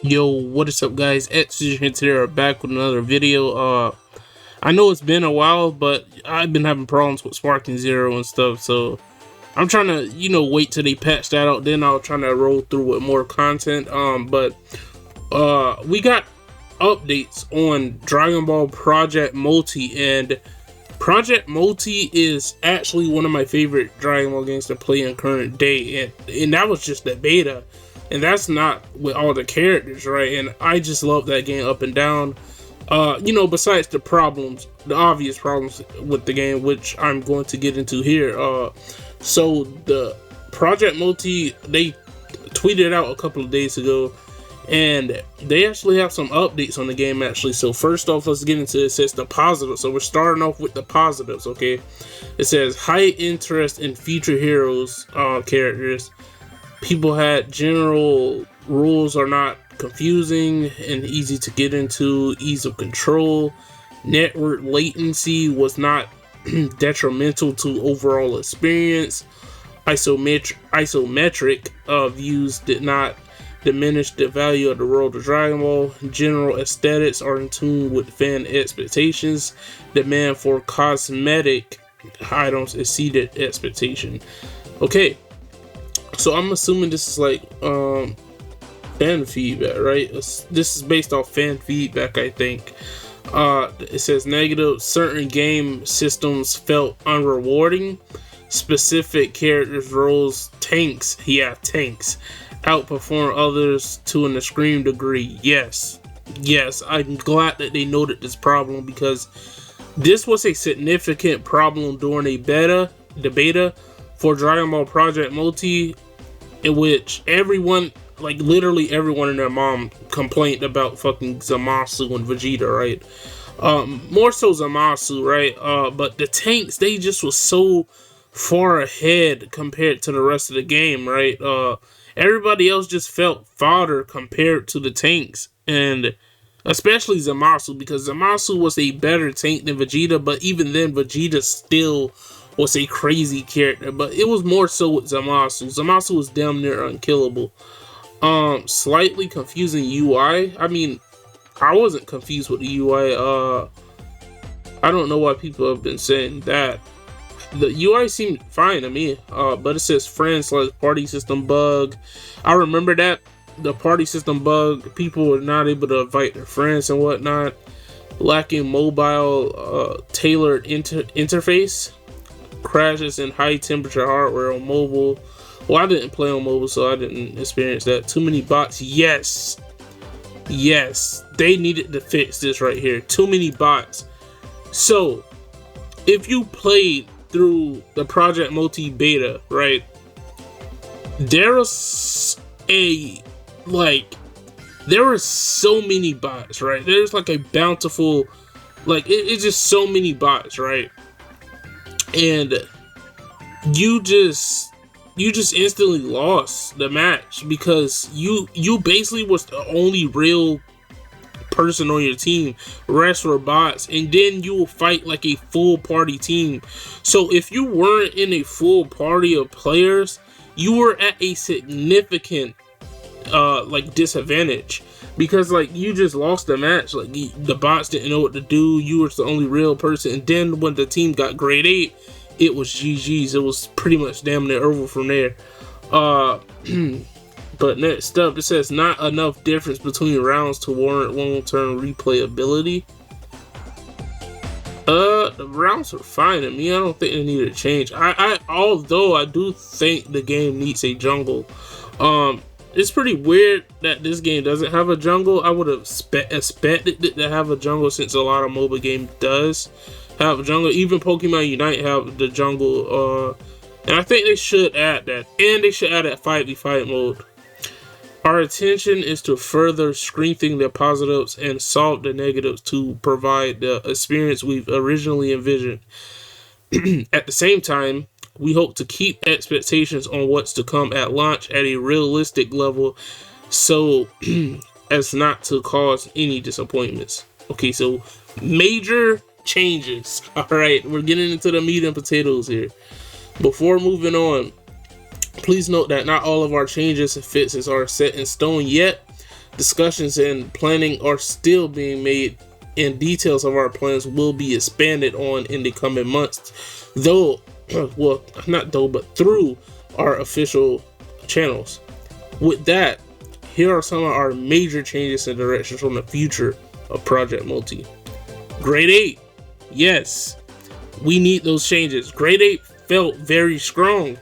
Yo, what is up, guys? Exogen today are back with another video. I know it's been a while, but I've been having problems with Sparking Zero and stuff, so I'm trying to, wait till they patch that out. Then I'll try to roll through with more content. But we got updates on Dragon Ball Project Multi, and Project Multi is actually one of my favorite Dragon Ball games to play in current day, and that was just the beta. And that's not with all the characters, right? And I just love that game up and down. Besides the problems, the obvious problems with the game, which I'm going to get into here. So the Project Multi, they tweeted out a couple of days ago, and they actually have some updates on the game, actually. So first off, let's get into it. It says the positives. So we're starting off with the positives, okay? It says high interest in future heroes characters. People had general rules are not confusing and easy to get into, ease of control, network latency was not detrimental to overall experience, isometric views did not diminish the value of the world of Dragon Ball, general aesthetics are in tune with fan expectations, demand for cosmetic items exceeded expectation. Okay. So I'm assuming this is like fan feedback, right? This is based off fan feedback, I think. It says negative. Certain game systems felt unrewarding. Specific characters, roles, tanks outperform others to an extreme degree. Yes, I'm glad that they noted this problem, because this was a significant problem during the beta for Dragon Ball Project Multi, in which everyone, like literally everyone and their mom, complained about fucking Zamasu and Vegeta, right? More so Zamasu, right? But the tanks, they just was so far ahead compared to the rest of the game, right? Everybody else just felt fodder compared to the tanks, and especially Zamasu, because Zamasu was a better tank than Vegeta, but even then Vegeta still was a crazy character, but it was more so with Zamasu. Zamasu was damn near unkillable. Slightly confusing UI. I mean, I wasn't confused with the UI. I don't know why people have been saying that. The UI seemed fine to me, but it says friends like party system bug. I remember that, the party system bug, people were not able to invite their friends and whatnot. Lacking mobile tailored interface. Crashes in high temperature hardware on mobile. Well, I didn't play on mobile, so I didn't experience that. Too many bots. Yes, they needed to fix this right here. Too many bots. So if you played through the Project Multi beta, right, there were so many bots, right? There's like a bountiful, it's just so many bots, right? And you just instantly lost the match, because you basically was the only real person on your team. Rest were bots, and then you will fight like a full party team. So if you weren't in a full party of players, you were at a significant disadvantage, because you just lost the match. The bots didn't know what to do. You were the only real person, and then when the team got grade 8, it was GG's. It was pretty much damn near over from there. But next up, it says not enough difference between rounds to warrant long-term replayability. The rounds are fine to me. I don't think they need to change. Although I do think the game needs a jungle. It's pretty weird that this game doesn't have a jungle. I would have expected it to have a jungle, since a lot of mobile game does have a jungle. Even Pokemon Unite have the jungle. And I think they should add that. And they should add that 5v5 mode. Our intention is to further strengthen the positives and solve the negatives to provide the experience we've originally envisioned. At the same time, we hope to keep expectations on what's to come at launch at a realistic level, so as not to cause any disappointments. Okay, so major changes. Alright, we're getting into the meat and potatoes here. Before moving on, please note that not all of our changes and fixes are set in stone yet. Discussions and planning are still being made, and details of our plans will be expanded on in the coming months, though, well, not though, but through our official channels. With that, here are some of our major changes and directions from the future of Project Multi. Grade 8, yes, we need those changes. Grade 8 felt very strong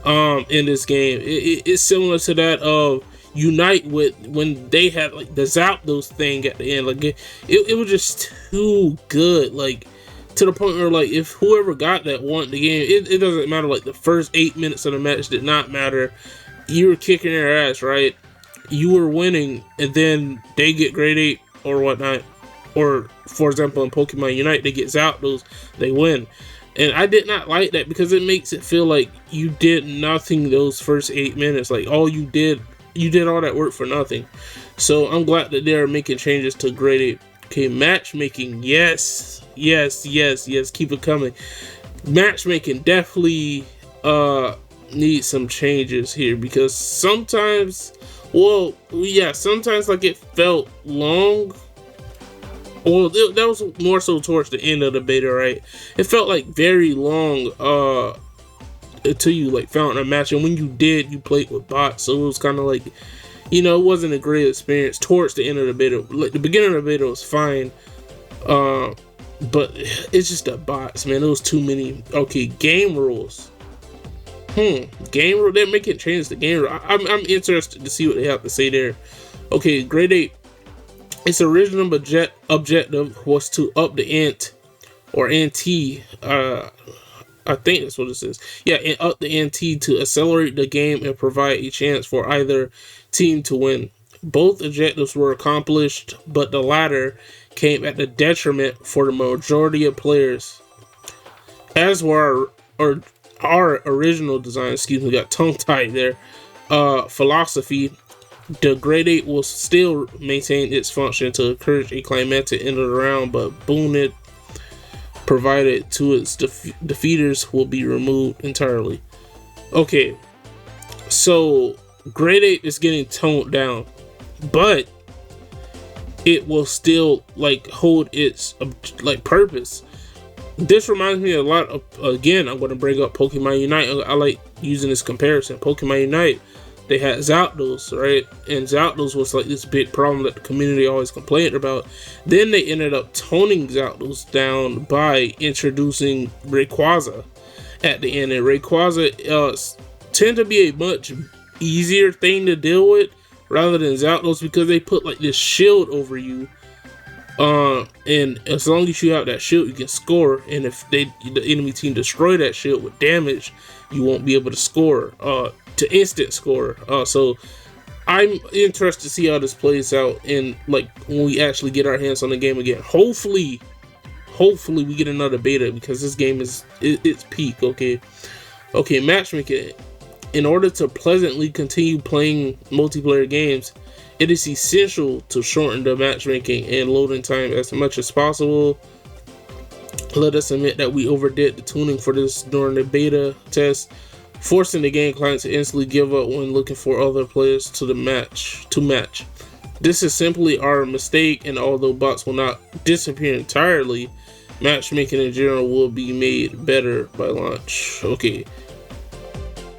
in this game. It's similar to that of Unite, with when they had like the Zapdos thing at the end. Like it was just too good, like to the point where like if whoever got that won the game. It doesn't matter, like the first 8 minutes of the match did not matter. You were kicking their ass, right? You were winning, and then they get grade 8 or whatnot. Or for example in Pokemon Unite, they get Zapdos, they win. And I did not like that because it makes it feel like you did nothing those first 8 minutes. Like all you did all that work for nothing. So I'm glad that they're making changes to grade 8. Okay, matchmaking, yes, keep it coming. Matchmaking definitely needs some changes here, because sometimes, well, yeah, sometimes like it felt long. Well, that was more so towards the end of the beta, right? It felt like very long until you like found a match, and when you did, you played with bots, so it was kind of like, you know, it wasn't a great experience towards the end of the beta. Like the beginning of the beta was fine, but it's just the bots, man. There was too many. Okay, game rules. Game rule. They're making changes to game rule. I'm interested to see what they have to say there. Okay, grade 8. Its original objective was to up the ante, or ante. I think that's what it says. Yeah, and up the ante to accelerate the game and provide a chance for either team to win. Both objectives were accomplished, but the latter came at the detriment for the majority of players. As were our original design, got tongue-tied there, philosophy, the grade 8 will still maintain its function to encourage a climatic end of the round, but boon provided to its defeaters will be removed entirely. Okay, so grade 8 is getting toned down, but it will still like hold its like purpose. This reminds me a lot of, again, I'm going to bring up Pokemon Unite. I like using this comparison. Pokemon Unite, they had Zapdos, right? And Zapdos was like this big problem that the community always complained about. Then they ended up toning Zapdos down by introducing Rayquaza at the end. And Rayquaza tend to be a much easier thing to deal with rather than Zapdos, because they put like this shield over you. And as long as you have that shield, you can score. And if the enemy team destroy that shield with damage, you won't be able to score. To instant score. So I'm interested to see how this plays out, and like when we actually get our hands on the game again. Hopefully we get another beta, because this game is its peak. Okay, matchmaking. In order to pleasantly continue playing multiplayer games, it is essential to shorten the matchmaking and loading time as much as possible. Let us admit that we overdid the tuning for this during the beta test, forcing the game client to instantly give up when looking for other players to match. This is simply our mistake, and although bots will not disappear entirely, matchmaking in general will be made better by launch. Okay,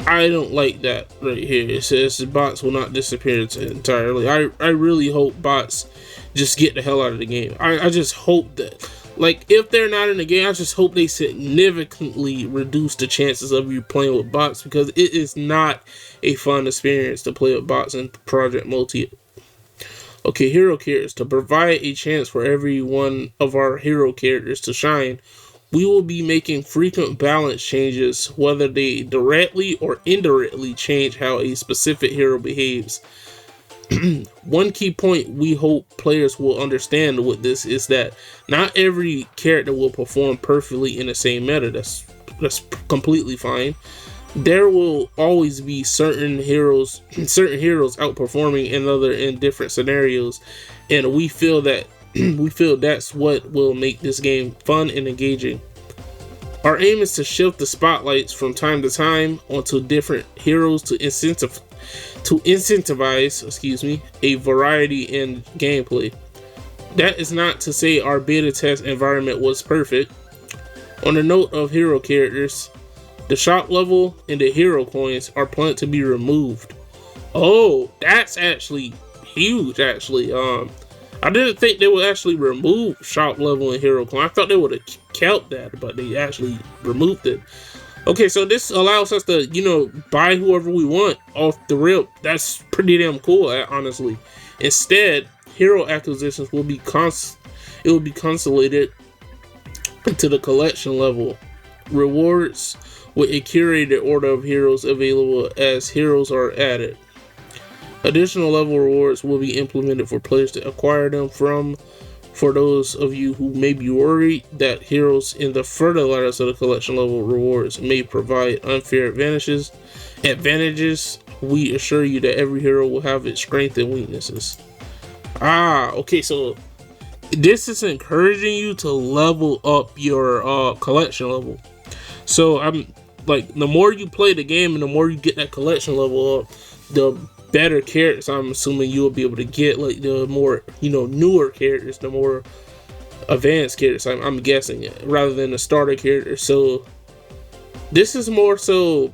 I don't like that right here. It says the bots will not disappear entirely. I really hope bots just get the hell out of the game. I just hope that, like, if they're not in the game, I just hope they significantly reduce the chances of you playing with bots, because it is not a fun experience to play with bots in Project Multi. Okay, hero characters. To provide a chance for every one of our hero characters to shine, we will be making frequent balance changes, whether they directly or indirectly change how a specific hero behaves. One key point we hope players will understand with this is that not every character will perform perfectly in the same meta. That's completely fine. There will always be certain heroes outperforming another in different scenarios, and we feel that's what will make this game fun and engaging. Our aim is to shift the spotlights from time to time onto different heroes to to incentivize, a variety in gameplay. That is not to say our beta test environment was perfect. On the note of hero characters, the shop level and the hero coins are planned to be removed. Oh, that's actually huge, actually. I didn't think they would actually remove shop level and hero coin. I thought they would have kept that, but they actually removed it. Okay, so this allows us to, buy whoever we want off the rip. That's pretty damn cool, honestly. Instead, hero acquisitions will be consolidated into the collection level. Rewards with a curated order of heroes available as heroes are added. Additional level rewards will be implemented for players to acquire them from. For those of you who may be worried that heroes in the further ladders of the collection level rewards may provide unfair advantages, we assure you that every hero will have its strengths and weaknesses. Okay, so this is encouraging you to level up your collection level. So I'm like, the more you play the game and the more you get that collection level up, the better characters I'm assuming you'll be able to get, like the more newer characters, the more advanced characters, I'm guessing, rather than the starter character. So this is more so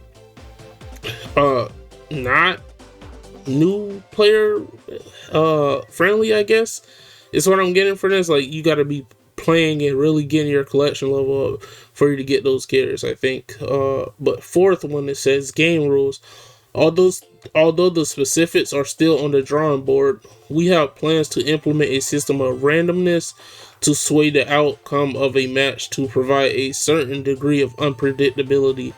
not new player friendly, I guess is what I'm getting for this. Like, you got to be playing and really getting your collection level up for you to get those characters, I think. But fourth one, it says game rules. Although the specifics are still on the drawing board, we have plans to implement a system of randomness to sway the outcome of a match to provide a certain degree of unpredictability.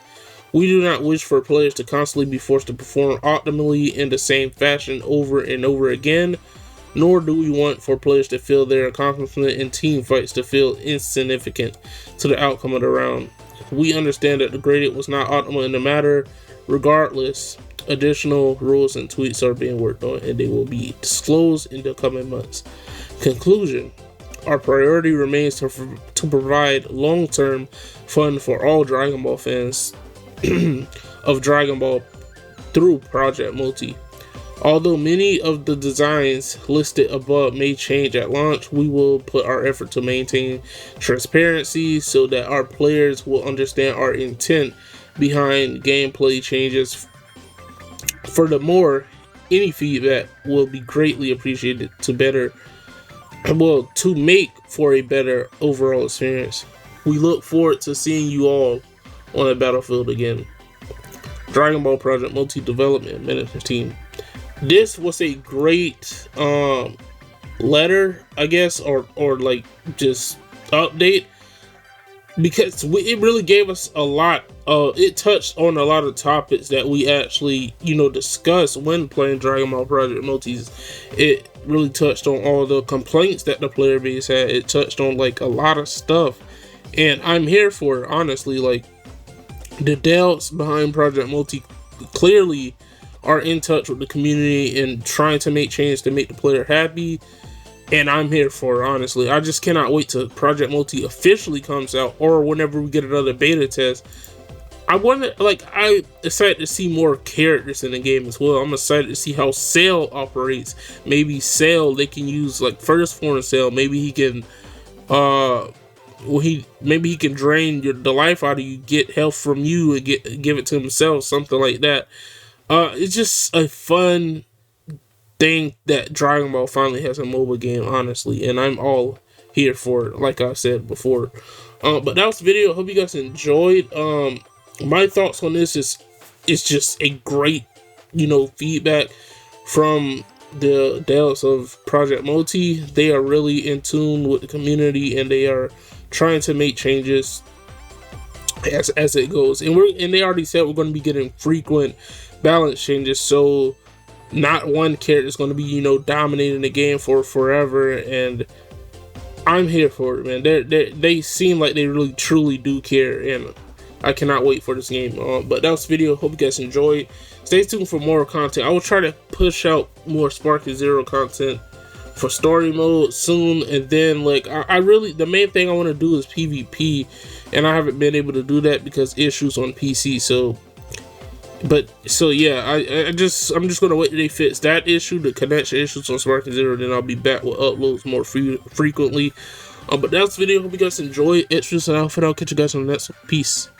We do not wish for players to constantly be forced to perform optimally in the same fashion over and over again, nor do we want for players to feel their accomplishment in team fights to feel insignificant to the outcome of the round. We understand that the gradient was not optimal in the matter. Regardless, additional rules and tweaks are being worked on, and they will be disclosed in the coming months. Conclusion: our priority remains to provide long-term fun for all Dragon Ball fans of Dragon Ball through Project Multi. Although many of the designs listed above may change at launch, we will put our effort to maintain transparency so that our players will understand our intent behind gameplay changes. Furthermore, any feedback will be greatly appreciated to make for a better overall experience. We look forward to seeing you all on the battlefield again. Dragon Ball Project Multi Development Management Team. This was a great letter, I guess, or like just update, because it really gave us a lot. It touched on a lot of topics that we actually, discussed when playing Dragon Ball Project Multis. It really touched on all the complaints that the player base had. It touched on like a lot of stuff, and I'm here for it, honestly. Like, the devs behind Project Multi clearly are in touch with the community and trying to make changes to make the player happy. And I'm here for it, honestly. I just cannot wait till Project Multi officially comes out, or whenever we get another beta test. I'm excited to see more characters in the game as well. I'm excited to see how Cell operates. Maybe Cell, they can use like first form Cell. Maybe he can maybe he can drain the life out of you, get health from you, and give it to himself, something like that. It's just a fun thing that Dragon Ball finally has a mobile game, honestly, and I'm all here for it, like I said before. But that was the video. I hope you guys enjoyed. My thoughts on this is, it's just a great, feedback from the devs of Project Multi. They are really in tune with the community, and they are trying to make changes as it goes. And they already said we're going to be getting frequent balance changes, so not one character is going to be, dominating the game for forever. And I'm here for it, man. They seem like they really truly do care, and I cannot wait for this game. But that was the video. Hope you guys enjoyed. Stay tuned for more content. I will try to push out more Sparking Zero content for story mode soon, and then I really, the main thing I want to do is PvP, and I haven't been able to do that because issues on PC. So But so yeah, I'm just gonna wait till they fix that issue, the connection issues on Sparking Zero, then I'll be back with uploads more frequently. But that's the video. Hope you guys enjoy it. It's just an outfit. I'll catch you guys on the next one. Peace.